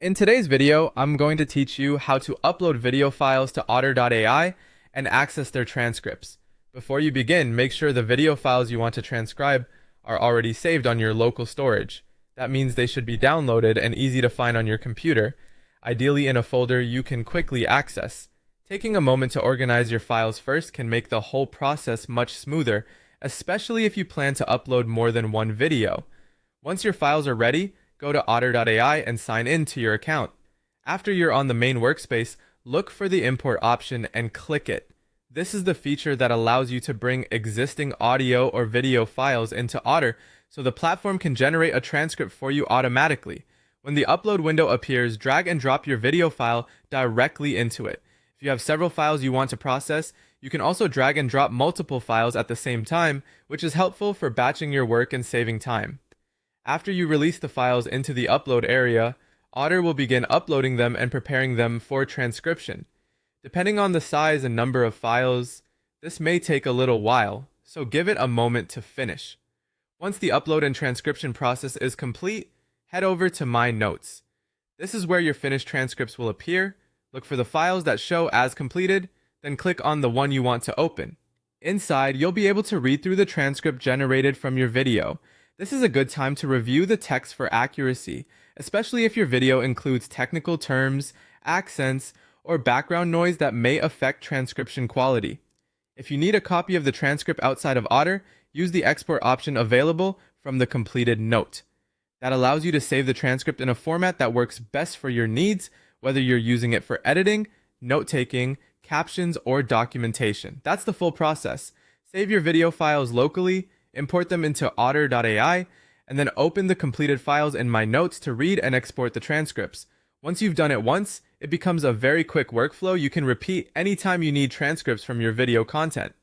In today's video, I'm going to teach you how to upload video files to Otter AI and access their transcripts. Before you begin, make sure the video files you want to transcribe are already saved on your local storage. That means they should be downloaded and easy to find on your computer, ideally in a folder you can quickly access. Taking a moment to organize your files first can make the whole process much smoother, especially if you plan to upload more than one video. Once your files are ready, go to Otter AI and sign in to your account. After you're on the main workspace, look for the import option and click it. This is the feature that allows you to bring existing audio or video files into Otter so the platform can generate a transcript for you automatically. When the upload window appears, drag and drop your video file directly into it. If you have several files you want to process, you can also drag and drop multiple files at the same time, which is helpful for batching your work and saving time. After you release the files into the upload area, Otter will begin uploading them and preparing them for transcription. Depending on the size and number of files, this may take a little while, so give it a moment to finish. Once the upload and transcription process is complete, head over to My Notes. This is where your finished transcripts will appear. Look for the files that show as completed, then click on the one you want to open. Inside, you'll be able to read through the transcript generated from your video. This is a good time to review the text for accuracy, especially if your video includes technical terms, accents, or background noise that may affect transcription quality. If you need a copy of the transcript outside of Otter, use the export option available from the completed note. That allows you to save the transcript in a format that works best for your needs, whether you're using it for editing, note-taking, captions, or documentation. That's the full process. Save your video files locally, import them into Otter AI, and then open the completed files in My Notes to read and export the transcripts. Once you've done it once, it becomes a very quick workflow you can repeat anytime you need transcripts from your video content.